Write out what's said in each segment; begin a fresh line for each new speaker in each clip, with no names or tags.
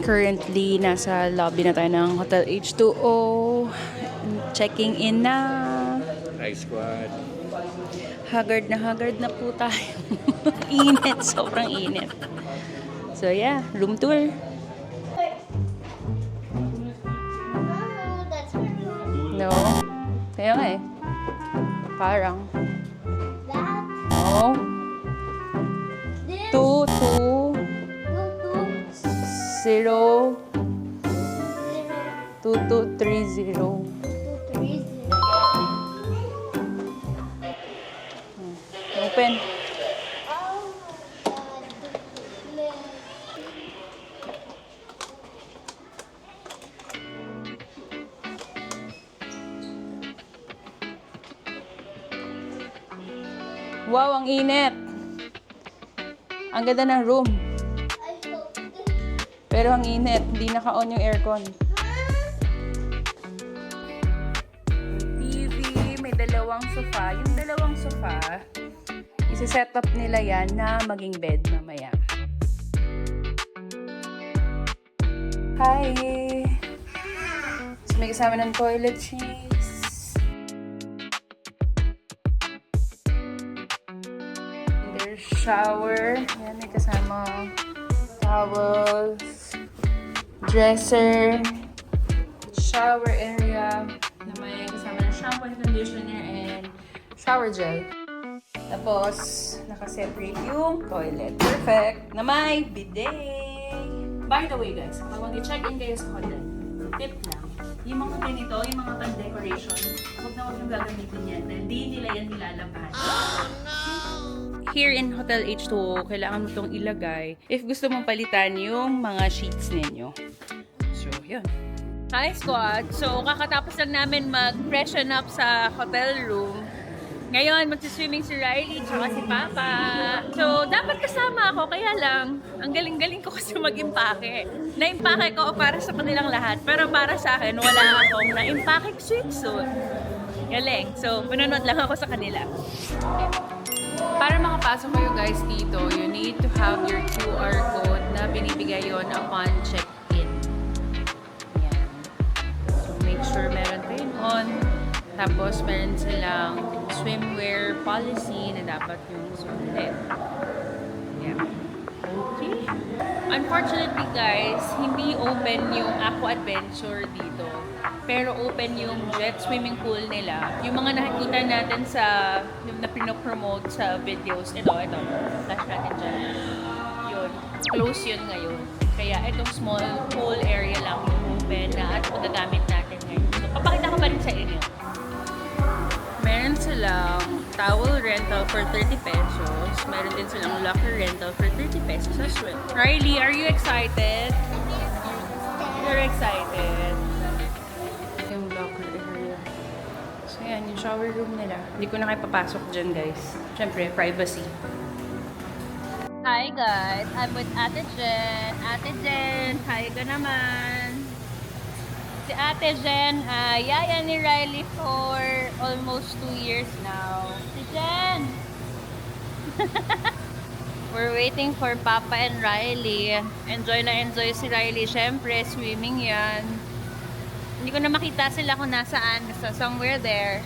Currently, nasa lobby na tayo ng Hotel H2O. Checking in na.
Hi, squad.
Haggard na po tayo. Init, sobrang init. So yeah, room tour. No. Kaya nga eh. Parang. No. 0 2230. Open. Wow, ang init. Ang ganda ng room. Pero ang init, hindi naka-on yung aircon. TV, may dalawang sofa. Yung dalawang sofa, isi-set up nila yan na maging bed mamaya. Hi! So, may kasama ng toiletries. There's shower. Yan, may kasama towels, dresser, shower area na may kasama ng shampoo and conditioner and shower gel. Tapos, naka-separate yung toilet. Perfect! Na may bidet! By the way guys, kapag mag-check-in kayo sa hotel, tip lang, yung mga ganito, yung mga pang-decoration, huwag na huwag yung gagamitin yan dahil di nila yan nilalabahan. Here in Hotel H2O, kailangan mo itong ilagay if gusto mong palitan yung mga sheets ninyo. So, yun. Hi, squad! So, kakatapos lang namin mag-freshen up sa hotel room. Ngayon, magsiswimming si Riley tsaka si Papa. So, dapat kasama ako, kaya lang, ang galing-galing ko kasi mag-impake. Na-impake ko para sa kanilang lahat, pero para sa akin, wala akong na-impake swimsuit. Galing. So, manonood lang ako sa kanila. Para makapasok kayo guys dito, you need to have your QR code na binibigay yon upon check-in. Yan. So, make sure meron pa yun on. Tapos, meron silang swimwear policy na dapat yung sulit. Yeah. Okay. Unfortunately guys, hindi open yung Aqua Adventure dito. Pero open yung jet swimming pool nila. Yung mga nakikita natin sa, yung na pinopromote sa videos. Ito. Flash natin dyan. Yun. Close yun ngayon. Kaya itong small pool area lang yung open na at magagamit natin ngayon. So, papakita ko pa rin sa inyo. Meron silang towel rental for 30 pesos. Meron din silang locker rental for 30 pesos as well. Riley, are you excited? You're excited. Yung locker area. So yan, yung shower room nila. Hindi ko na kayo papasok dyan guys. Siyempre, privacy. Hi guys, I'm with Ate Jen. Ate Jen, hi ka naman. Si Ate Jen, yaya ni Riley for almost 2 years now. Si Jen! We're waiting for Papa and Riley. Enjoy na enjoy si Riley. Siyempre, swimming yan. Hindi ko na makita sila kung nasaan. So, somewhere there.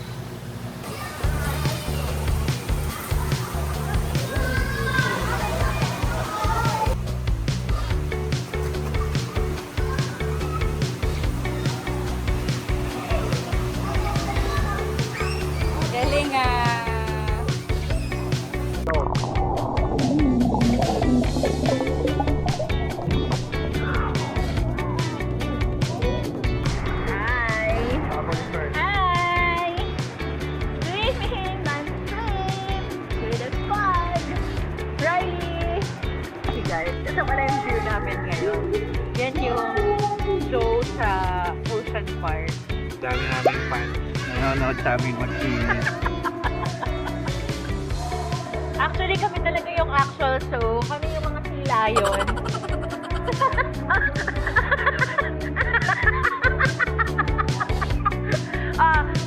Galing Ito pala yung view namin ngayon. Yan yung show sa Ocean Park.
Dami namin fans. Nanonood sa amin mag-swimming.
Actually, kami talaga yung actual show. Kami yung mga silayon.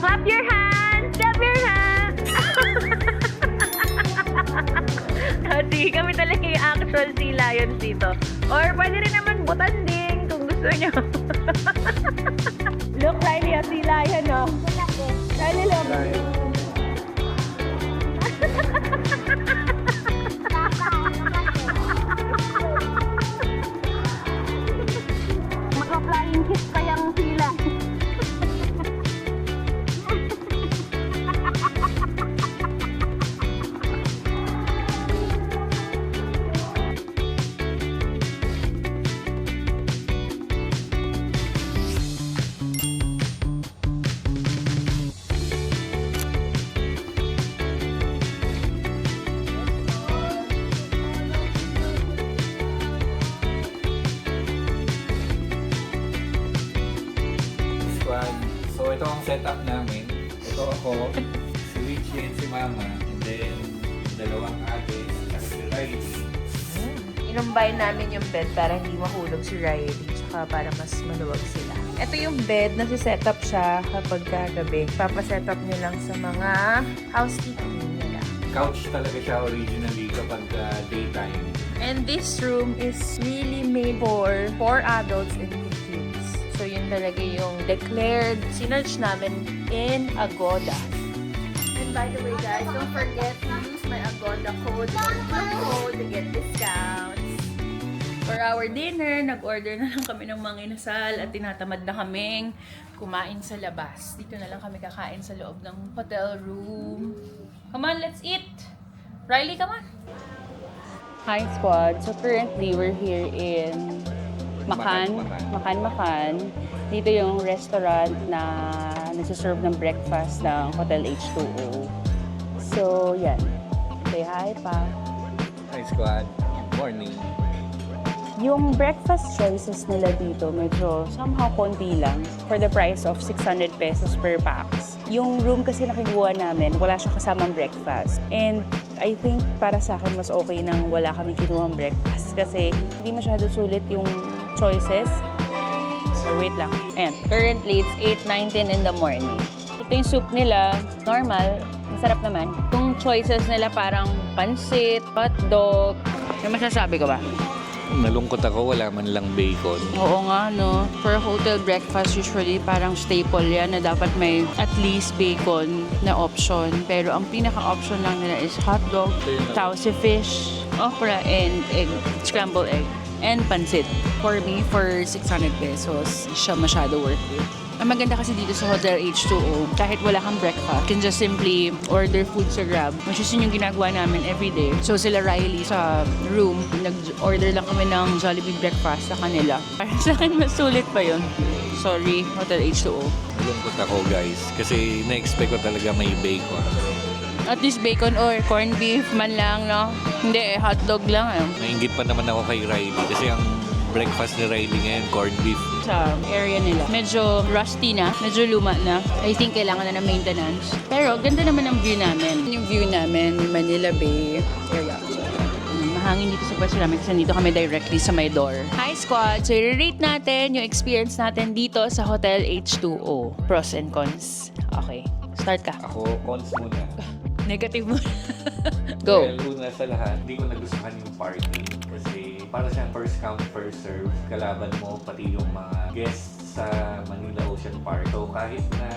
Clap your hands! Clap your hands! Kasi kami talaga yung actual sea lions dito. Or pwede rin naman butanding. Gusto nyo? Look, Riley, at tila yan, no? Riley, look.
Magpa-flying kiss pa yung sila.
Squad. So ito ang setup namin. Ito ako, si Richie and si Mama, and then dalawang ate, at si Riley.
Inumbay namin yung bed para hindi mahulog si Riley, tsaka para mas maluwag sila. Ito yung bed, nasi-setup siya kapag kagabi. Papasetup niyo lang sa mga housekeeping nila.
Couch talaga siya originally kapag daytime.
And this room is really made for 4 adults and 2 kids. So yun talaga yung declared sinerch namin in Agoda. And by the way guys, don't forget to use my Agoda code to get discounts. For our dinner, nag-order na lang kami ng mga inasal at tinatamad na kaming kumain sa labas. Dito na lang kami kakain sa loob ng hotel room. Come on, let's eat! Riley, come on! Hi squad! So currently, we're here in Makan. Dito yung restaurant na nagsiserve ng breakfast ng Hotel H2O. So, yan. Say hi pa.
Hi Squad. Morning.
Yung breakfast choices nila dito, medyo somehow konti lang for the price of 600 pesos per pax. Yung room kasi nakiguha namin, wala siya kasamang breakfast. And I think para sa akin, mas okay nang wala kami kinuhang breakfast kasi hindi masyado sulit yung choices. So wait lang. Ayan, currently it's 8:19 in the morning. Ito yung soup nila, normal, masarap naman. Yung choices nila parang pansit, hotdog. Yung masasabi ko ba?
Nalungkot ako, wala man lang bacon.
Oo nga, no. For hotel breakfast, usually parang staple yan na dapat may at least bacon na option. Pero ang pinaka-option lang nila is hotdog, tausi fish, okra, and egg, scrambled egg, and pansit. For me, for 600 pesos, siya masyado worth it. Ang maganda kasi dito sa Hotel H2O, kahit wala kang breakfast, you can just simply order food sa Grab. Which is yun yung ginagawa namin everyday. So sila Riley sa room, nag-order lang kami ng Jollibee breakfast sa kanila. Para sa akin, mas sulit pa yun. Sorry, Hotel H2O.
Nalungkot ako guys, kasi na-expect ko talaga may bacon.
At least bacon or corned beef man lang, no? Hindi, hotdog lang.
Nainggit pa naman ako kay Riley kasi ang breakfast ni Riley ngayon, corned beef.
Sa area nila. Medyo rusty na, medyo luma na. I think kailangan na ng maintenance. Pero ganda naman ang view namin. Yung view namin, Manila Bay area. Mahangin dito sa pwesto namin kasi dito kami directly sa may door. Hi squad! So i-rate natin yung experience natin dito sa Hotel H2O. Pros and cons. Okay, start ka.
Ako, cons muna.
Negative mo. Go!
Well, una sa lahat, hindi ko nagustuhan yung parking kasi para siyang first come, first serve. Kalaban mo pati yung mga guests sa Manila Ocean Park. So kahit na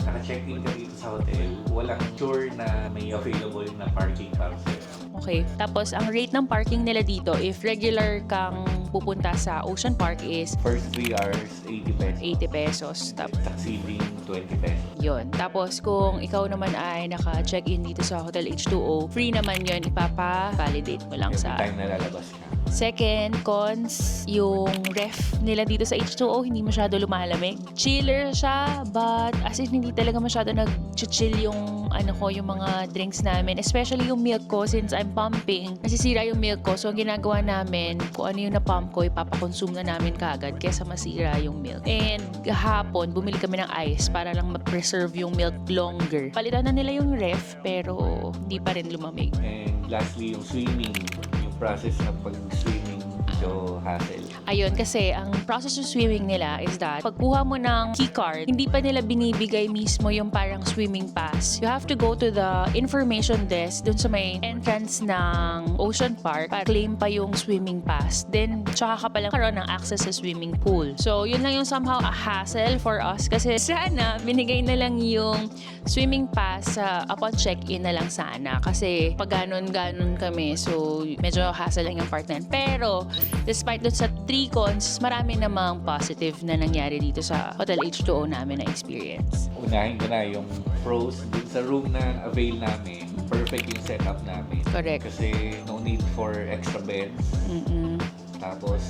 naka-check-in ka dito sa hotel, walang sure na may available na parking para sa'yo.
Okay. Tapos, ang rate ng parking nila dito, if regular kang pupunta sa Ocean Park is
First 3 hours, 80 pesos.
80 pesos. Tapos,
Succeeding, 20 pesos.
yun. Tapos, kung ikaw naman ay naka-check-in dito sa Hotel H2O, free naman yun. Ipapa-validate mo lang
Every
sa...
time na lalabas ka.
Second, cons, yung ref nila dito sa H2O, hindi masyado lumalamig. Chiller siya, but as in, hindi talaga masyado nag-chill yung yung mga drinks namin. Especially yung milk ko, since I'm pumping, nasisira yung milk ko. So, ang ginagawa namin, kung ano yung na-pump ko, ipapakonsume na namin kaagad kesa masira yung milk. And hapon, bumili kami ng ice para lang ma-preserve yung milk longer. Palitan na nila yung ref, pero hindi pa rin lumamig.
And lastly, yung swimming. Yung process na pag-swimming sa medyo hassle.
Ayun, kasi ang process of swimming nila is that pagkuha mo ng keycard, hindi pa nila binibigay mismo yung parang swimming pass. You have to go to the information desk dun sa may entrance ng Ocean Park para claim pa yung swimming pass. Then, tsaka ka palang karoon ng access sa swimming pool. So, yun lang yung somehow a hassle for us kasi sana binigay na lang yung swimming pass upon check-in na lang sana kasi pag ganon kami, so medyo hassle lang yung part na yun. Pero despite dun sa 3 cons, marami namang positive na nangyari dito sa Hotel H2O namin na experience.
Unahin ko na yung pros dun sa room na avail namin. Perfect yung setup namin.
Correct.
Kasi no need for extra beds.
Mm-mm.
Tapos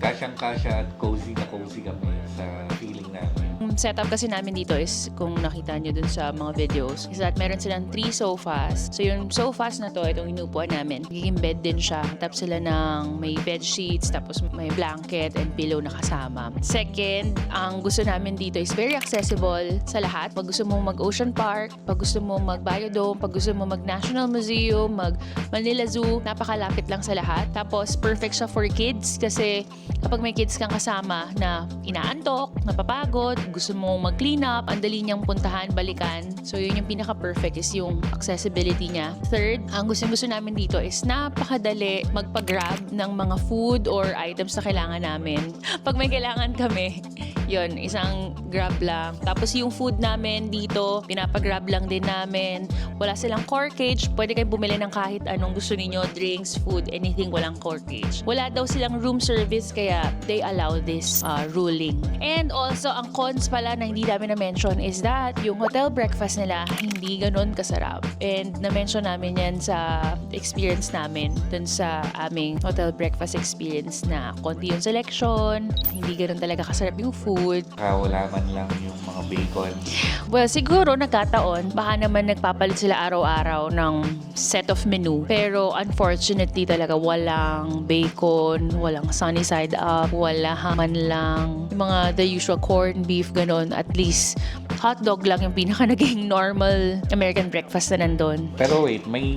kasyang-kasya at cozy na cozy kami sa feeling namin.
Yung setup kasi namin dito is, kung nakita nyo dun sa mga videos, is that meron silang 3 sofas. So yung sofas na to, itong inupuan namin, magiging bed din siya. Tapos sila ng may bed sheets, tapos may blanket and pillow na kasama. Second, ang gusto namin dito is very accessible sa lahat. Pag gusto mo mag-Ocean Park, pag gusto mo mag-Biodome, pag gusto mo mag-National Museum, mag-Manila Zoo, napakalapit lang sa lahat. Tapos perfect siya for kids kasi kapag may kids kang kasama na inaantok, napapagod, gusto mo mag-clean up, ang dali niyang puntahan, balikan. So yun yung pinaka-perfect is yung accessibility niya. Third, ang gusto namin dito is napakadali magpa-grab ng mga food or items na kailangan namin. Pag may kailangan kami, yun, isang grab lang. Tapos yung food namin dito, pinapa-grab lang din namin. Wala silang corkage. Pwede kayong bumili ng kahit anong gusto ninyo, drinks, food, anything, walang corkage. Wala daw silang room service kaya they allow this ruling. And also, ang cons pala na hindi namin na-mention is that yung hotel breakfast nila hindi ganun kasarap. And na-mention namin yan sa experience namin dun sa aming hotel breakfast experience na konti yung selection, hindi ganun talaga kasarap yung food.
Wala man lang yung mga bacon.
Well, siguro nagkataon, baka naman nagpapalit sila araw-araw ng set of menu. Pero unfortunately talaga walang bacon, walang sunny side up, wala man lang yung mga the usual corned beef, ganon. At least hotdog lang yung pinaka naging normal American breakfast na nandun.
Pero wait, may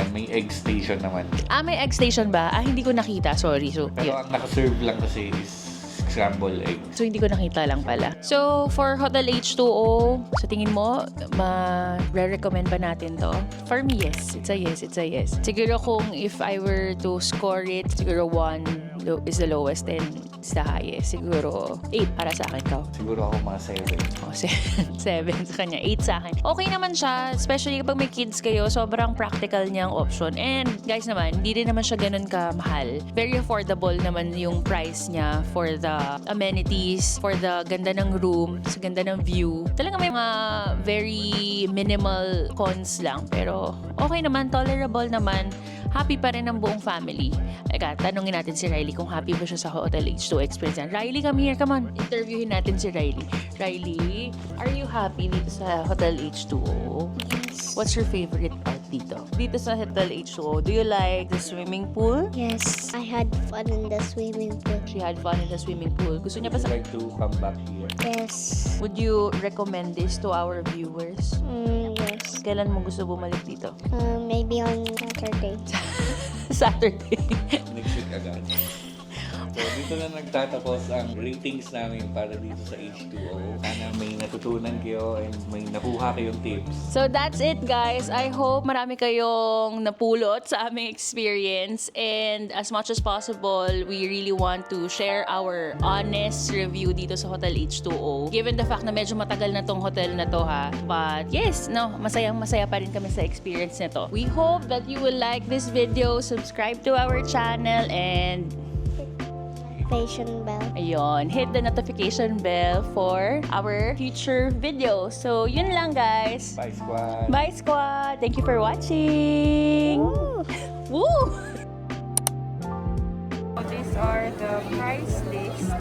may egg station naman.
May egg station ba? Hindi ko nakita, sorry. So,
Pero
yun.
ang nakaserve lang kasi is scrambled egg.
So, hindi ko nakita lang pala. So, for Hotel H2O, sa tingin mo, ma-recommend ba natin to? For me, yes. It's a yes. It's a yes. Siguro kung if I were to score it, siguro 1 is the lowest and is the highest. Siguro 8 para sa akin to.
Siguro ako mga 7.
Oh, 7 sa kanya. 8 sa akin. Okay naman siya, especially kapag may kids kayo, sobrang practical niyang option. And guys naman, hindi din naman siya ganun kamahal. Very affordable naman yung price niya for the amenities, for the ganda ng room, sa ganda ng view. Talaga may mga very minimal cons lang. Pero okay naman, tolerable naman. Happy pa rin ang buong family. Eka, tanungin natin si Riley kung happy ba siya sa Hotel H2O experience yan. Riley, come here, come on. Interviewin natin si Riley. Riley, are you happy dito sa Hotel H2O?
Yes.
What's your favorite part dito? Dito sa Hotel H2O, do you like the swimming pool?
Yes. I had fun in the swimming pool.
She had fun in the swimming pool. Gusto niya pa
Would
sa...
you like to come back here?
Yes.
Would you recommend this to our viewers?
Yes.
Kailan mo gusto bumalik dito?
Maybe on Saturday.
Saturday.
Next week agad. So, dito na nagtatapos ang ratings namin para dito sa H2O. Sana may natutunan kayo and may nakuha kayong tips.
So that's it, guys. I hope marami kayong napulot sa aming experience, and as much as possible, we really want to share our honest review dito sa Hotel H2O. Given the fact na medyo matagal na tong hotel na to, ha. But yes, no, masaya pa rin kami sa experience nito. We hope that you will like this video, subscribe to our channel, and
Notification bell.
ayun, hit the notification bell for our future videos. So, yun lang, guys.
Bye, squad!
Bye, squad! Thank you for watching! Woo! These are the price list